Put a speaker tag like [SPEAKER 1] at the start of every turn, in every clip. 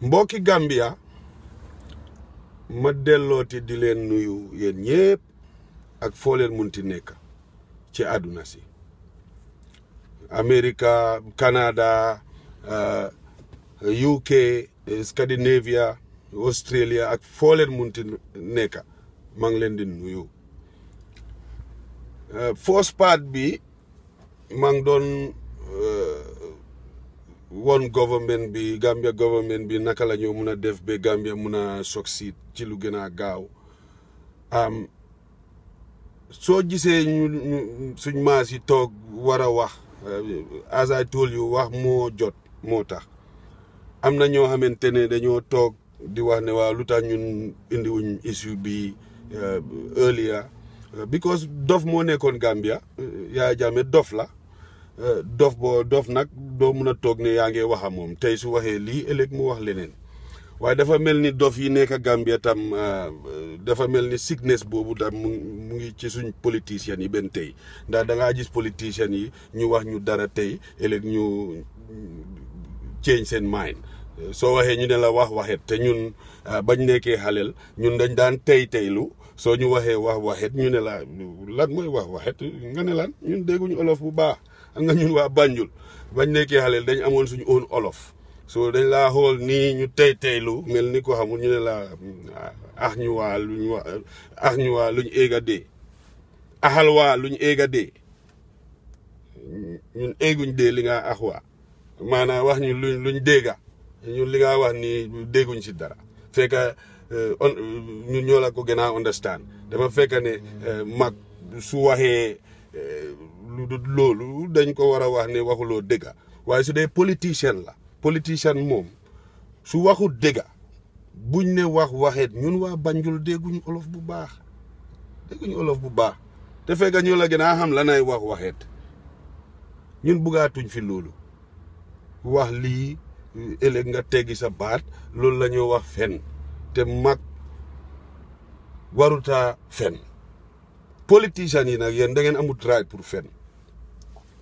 [SPEAKER 1] mbokki Gambia ma dellooti di leen nuyu yéen ñépp ak foo leen munti nekk ci àdduna si America, Canada, UK, Scandinavia, Australia ak foo leen munti nekk maa ngi leen di nuyu first part bi maa ngi doon won government bi Gambia government bi naka la ñoo mun a def ba Gambia mun a succeed ci lu gën a gaaw soo gisee ñu suñ maas yi toog war a wax as I told you wax moo jot moo tax am na ñoo xamante ne dañoo toog di wax ne waaw lu tax ñun indiwuñ issue bi earlier because dof moo nekkoon Gambia Yaya Jammeh dof la dof nag doo mun a toog ne yaa ngi wax ak moom tey su waxee lii ëllëg mu wax leneen waaye dafa mel ni dof yi nekk Gambia tam dafa mel ni sickness boobu tam mu ngi ci suñ politiciens yi benn tey ndax da ngaa gis politiciens yi ñu wax ñu dara tey ëllëg ñu change seen mind soo waxee ñu ne la waxet te ñun bañ nekkee xaleel ñun dañ daan teylu soo ñu waxee waxet ñu ne la lan mooy waxet nga ne lan ñun dégguñu olof bu baax nga ñun waa Banjul bañ nekkee xaleel dañ amoon suñu own olof so dañ laa xool nii ñu teylu mel ni ko xamul ñu ne la ñu waa luñ éega dee axal waa luñ éega dee ñun éeguñ dee li nga ax waa maanaam wax ñu luñ dégga ñun li nga wax ni dégguñ si dara fekk ñun ñoo la ko gën a understand dafa fekk ne mag su waxee lu dul loolu dañ ko war a wax ne waxuloo dëgga waaye su dee politicien moom su waxul dëgga buñ ne waxeet ñun waa Banjul dégguñu olof bu baax te fekk ñoo la gën a xam lanay waxeet ñun buggaatuñ fi loolu wax lii ëllëg nga teggi sa baat loolu la ñoo wax fen te mag waruta fen politiciens yi nag yéen da ngeen amut right pour fen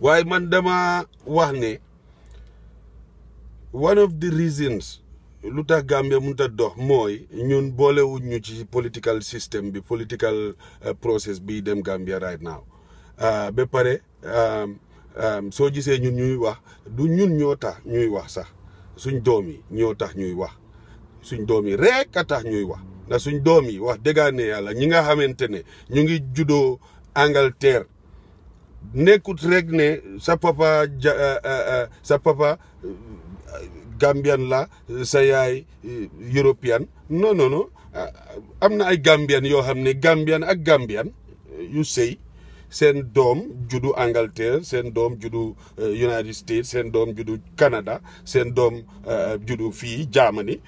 [SPEAKER 1] waaye man dama wax ne one of the reasons lu tax Gambia mënut a dox mooy ñun boolewuñ ñu ci political system bi political process bi dem Gambia right now ba pare soo gisee ñun ñuy wax du ñun ñoo tax ñuy wax sax suñ doom yi ñoo tax ñuy wax suñ doom yi rek a tax ñuy wax ndax suñ doom yi wax dëgg ne yàlla ñi nga xamante ne ñu ngi juddoo Angleterre nekkut rek ne sa papa Gambian la sa yaay European non am na ay Gambian yoo xam ne Gambian yu sëy seen doom juddu Angleterre seen doom juddu United States seen doom juddu Canada seen doom juddu fii Germany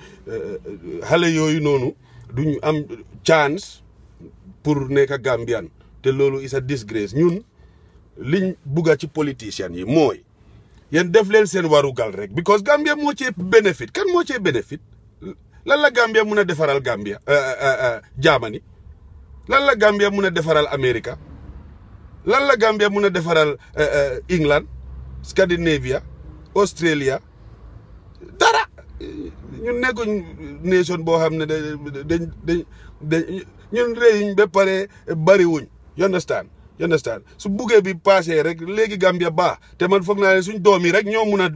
[SPEAKER 1] xale yooyu noonu duñu am chance pour nekk Gambian te loolu is a disgrace ñun liñ bugga ci politiciens yi mooy yéen def leen seen warugal rek because Gambia moo cee bénéfice kan moo cee bénéfice lan la Gambia mun a defaral Gambia Germany lan la Gambia mun a defaral America lan la Gambia mun a defaral England Scandinavia Australia dara ñun nekkuñ nation boo xam ne dañ ñun réew ba pare bariwuñ you understand su buggee bi passé rek léegi Gambia baax te man foog naa ne suñ doom yi rek ñoo mun a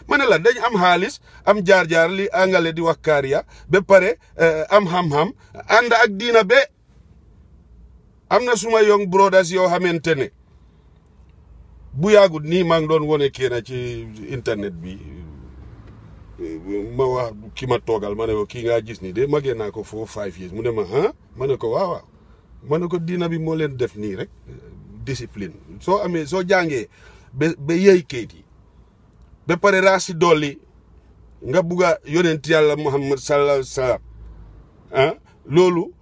[SPEAKER 1] ma ne la dañ am xaalis am jaar-jaar li angale di wax kaariya ba pare am xam-xam ànd ak diina be am na suma young brothers yoo xamante ne bu yàggut nii maa ngi doon wone kenn ci internet bi ma wax ki ma toogal ma ne ko kii ngaa gis ni de magee naa ko 4-5 years mu ne ma ma ne ko waaw ma ne ko diina bi moo leen def nii rek discipline soo jàngee ba yëy kayit yi ba pare raasi dolli nga bugga yonent yàlla Muhammad sallallahu alayhi wa sallam loolu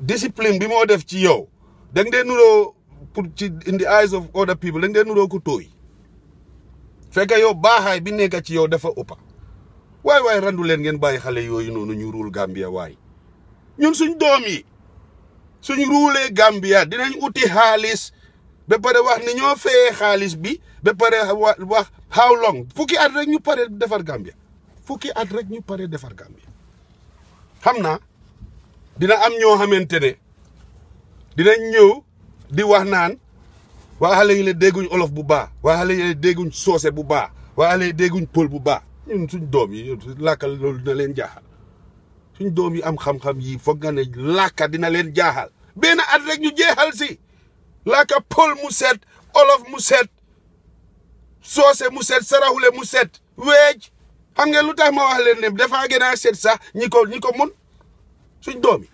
[SPEAKER 1] discipline bi moo def ci yow da nga dee nuroo pour ci in the eyes of other people da nga dee nuroo ko tooy fekk yow baaxaay bi nekk ci yow dafa ëppa waay randu leen ngeen bàyyi xale yooyu noonu ñu ruul Gambia waay ñun suñ doom yi suñ ruulee Gambia dinañ uti xaalis ba pare wax ni ñoo fayee xaalis bi ba pare wax how long fukki at rek ñu pare defar Gambia fukki at rek ñu pare defar Gambie xam naa dina am ñoo xamante ne dinañ ñëw di wax naan waa xale yi la dégguñ olof bu baax waa xale yi la dégguñ soose bu baax waa xale yi dégguñ pël bu baax ñun suñ doom yi làkkal loolu dina leen jaaxal suñ doom yi am xam-xam yi foog nga ne làkka dina leen jaaxal benn at rek ñu jeexal si làkka pël mu set olof mu set soose mu set saraxule mu set weej xam ngeen lu tax ma wax leen ne dafa gën a set sax ñi ko mun suñ doom yi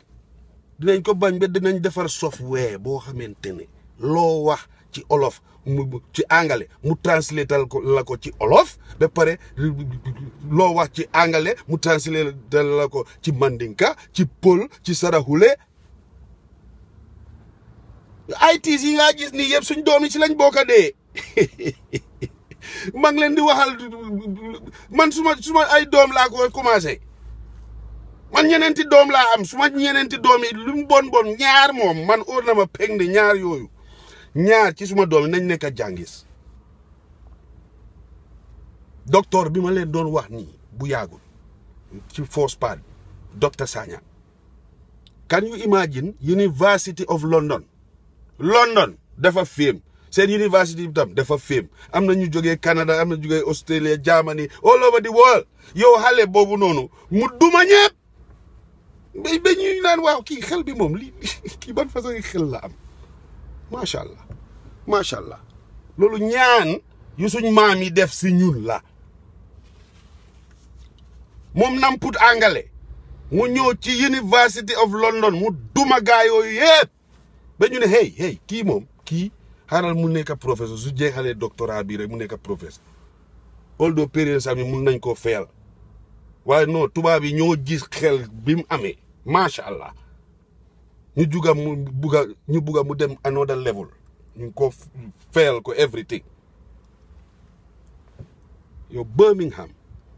[SPEAKER 1] dinañ ko bañ ba dinañ defar software boo xamante ne loo wax ci olof mu ci anglais mu translatal ko la ko ci olof ba pare loo wax ci anglais mu translatal la ko ci mandinka ci pël ci saraxule ITs yi nga gis nii yëpp suñ doom yi ci lañ bokk dee maa ngi leen di waxal man suma ay doom laa ko commencé man ñeneenti doom laa am suma ñeneenti doom yi lu mu bon ñaar moom man óor na ma peng ne ñaar yooyu ñaar ci suma doom yi nañ nekk a jàngis docteur bi ma leen doon wax nii bu yàggul ci force pad docteur Sanyang can you imagine University of London dafa féem seen university bi tam dafa féem am na ñu jógee Canada am na ñu jógee Australia Germany all over the world yow xale boobu noonu mu duma ñëpp ba ñuy naan waaw kii xel bi moom lii kii ban façon xel la am macha allah loolu ñaan yu suñ maam yi def si ñun la moom namput angale mu ñëw ci University of London mu duma gaa yooyu yëpp ba ñu ne hey kii moom kii xaaral mu nekk professeur su jeexalee doctorat bi rek mu nekk professeur although parents am yi mun nañ koo fayal waaye non tubaab yi ñoo gis xel bi mu amee macha allah ñu bugga mu dem another level ñu ko fayal ko everything yow Birmingham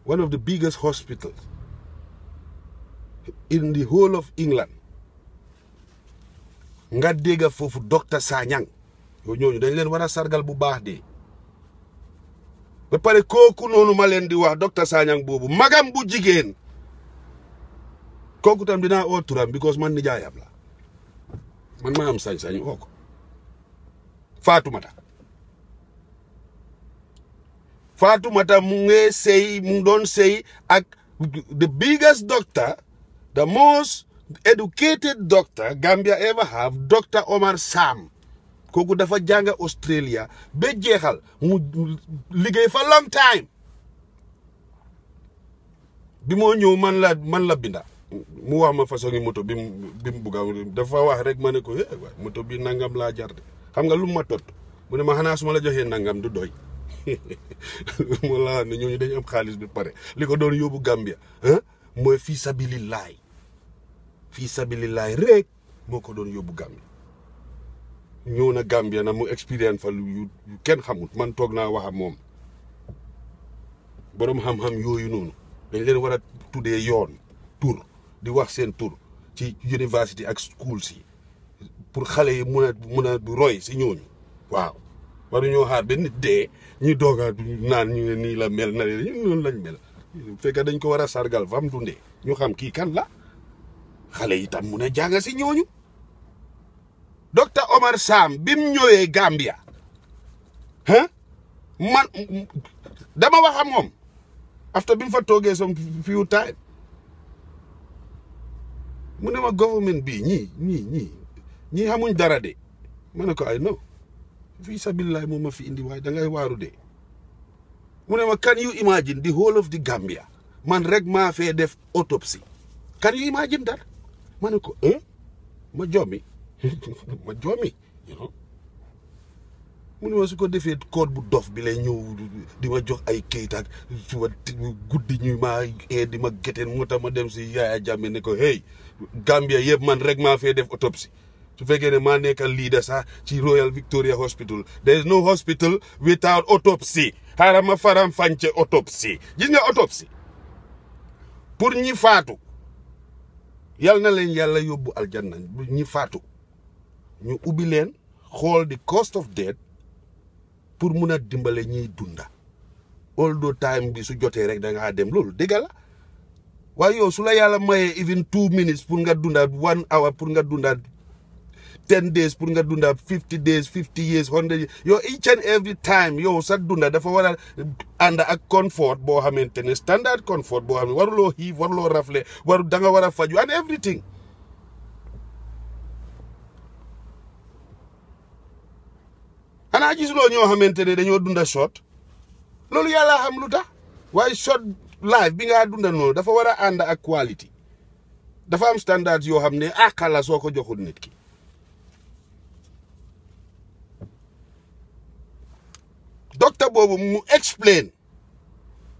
[SPEAKER 1] one of the biggest hospitals in the whole of England nga dégga foofu docteur Sanyang yow ñooñu dañ leen war a sargal bu baax de ba pare kooku noonu ma leen di wax docteur Sanyang boobu magam bu jigéen kooku tam dinaa oo turam because man nijaayam la man maa am sañ-sañ oo ko Fatoumata mu ngi sëy mu doon sëy ak the biggest doctor the most educated doctor Gambia ever have Dr. Omar Sam kooku dafa jàng Australia ba jeexal mu liggéey fa long time bi moo ñëw man la binda mu wax ma façon ngi moto bi mu bugga dafa wax rek ma ne ko moto bi nangam laa jar de xam nga lu ma tot mu ne ma xanaa su ma la joxee nangam du doy moo la ne ñooñu dañu am xaalis bi pare li ko doon yóbbu Gambia mooy fii sabilillahi rek moo ko doon yóbbu Gambia ñëw na Gambia na mu expérience fa lu kenn xamut man toog naa wax ak moom borom xam-xam yooyu noonu dañ leen war a tuddee yoon tur di wax seen tur ci university ak school si pour xale yi mun a roy si ñooñu waaw waru ñoo xaar ba nit dee ñu dooga naan ñu ne nii la mel na leen ñun noonu lañ mel fekk dañ ko war a sargal fam dundee ñu xam kii kan la xale yi tam mun a jàng si ñooñu Dr. Omar Sam bi mu ñëwee Gambia man dama wax ak moom after bi mu fa toogee some few time mu ne ma government bi ñii xamuñ dara de ma ne ko ay no fii sabilillahi moom ma fi indi waaye da ngay waaru de mu ne ma can you imagine the whole of the Gambia man rek maa fee def autopsy can you imagine that ma ne ko ma jommi you know mu ne ma su ko defee code bu dof bi lay ñëw di ma jox ay kayit ak suba guddi ñu ma di ma géteen moo tax ma dem si Yaya Jammeh ne ko hey Gambia yëpp man rek maa fee def autopsie su fekkee ne maa nekk leader sax ci Royal Victoria Hospital there is no hospital without autopsy xaaral ma faram fànce autopsie gis nga autopsie pour ñi faatu yal na leen yàlla yóbbu aljanna ñi faatu ñu ubbi leen xool the cost of death pour mun a dimbale ñiy dunda all the time bi su jotee rek da ngaa dem loolu dëgg la waaye yow su la yàlla mayee even 2 minutes pour nga dundaat 1 hour pour nga dundaat 10 days pour nga dundaat 50 days 50 years 100 years yow each and every time yow sa dunda dafa war a ànd ak comfort boo xamante ne standard comfort boo xam ne waruloo xiif waruloo rafle da nga war a faju and everything xanaa gisuloo ñoo xamante ne dañoo dunda short loolu yàlla xam lu tax waaye short life bi nga dunda noonu dafa war a ànd ak quality dafa am standards yoo xam ne àqala soo ko joxul nit ki docteur boobu mu explain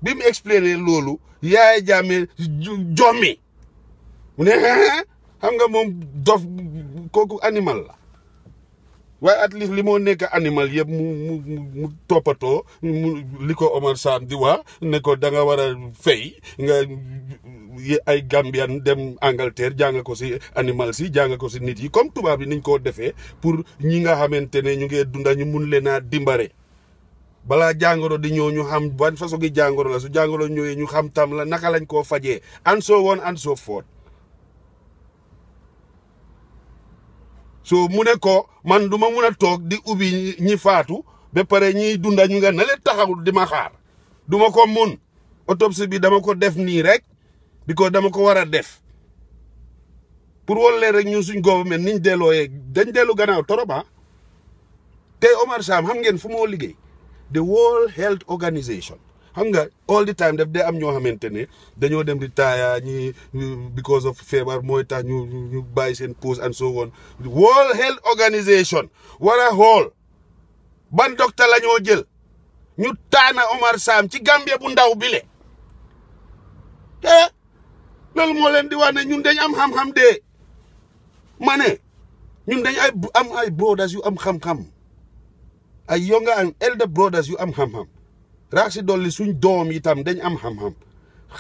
[SPEAKER 1] bi mu explainer loolu Yaya Jammeh jommi mu ne xam nga moom dof kooku animal la waaye at least li moo nekk animal yëpp mu toppatoo li ko Omar Sam di wax ne ko da nga war a fay nga ay Gambian dem Angleterre jàng ko si animal si jàng ko si nit yi comme tubaab yi niñ ko defee pour ñi nga xamante ne ñu ngi dunda ñu mun leen a dimbare balaa jàngoro di ñëw ñu xam ban façon gi jàngoro la su jàngoro ñëwee ñu xam tam la naka lañ koo fajee and so on and so forth so mu ne ko man duma mun a toog di ubbi ñi faatu ba pare ñiy dunda ñu nga ne leen taxawul di ma xaar duma ko mun autopsie bi dama ko def nii rek because dama ko war a def pour wol rek ñun suñ government niñ dellooyee dañ dellu gannaaw toroba tey Omar Sam xam ngeen fu moo liggéey the World Health Organization xam nga all the time daf dee am ñoo xamante ne dañoo dem retire ñi because of feebar mooy tax ñu bàyyi seen post and so on World Health Organization war a xool ban docteur la ñoo jël ñu taana Omar Sam ci Gambia bu ndaw bile loolu moo leen di wax ne ñun dañ am xam-xam de ma ne ñun dañ am ay brothers yu am xam-xam ay younger and elder brothers yu am xam-xam rax si dolli suñ doom yi tam dañ am xam-xam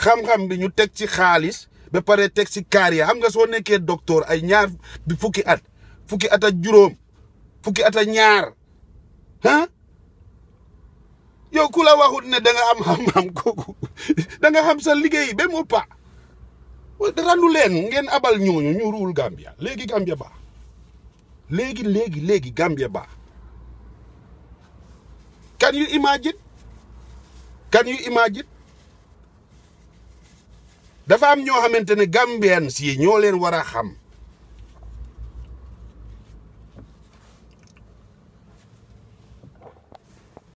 [SPEAKER 1] xam-xam bi ñu teg ci xaalis ba pare teg ci carrière xam nga soo nekkee docteur ay ñaar bi fukki at ak juróom fukki at ak ñaar yow ku la waxut ne da nga am xam-xam kooku da nga xam sa liggéey ba mu pa randu leen ngeen abal ñooñu ñu ruul Gambia léegi Gambia baax léegi Gambia baax can you imagine dafa am ñoo xamante ne Gambians yi ñoo leen war a xam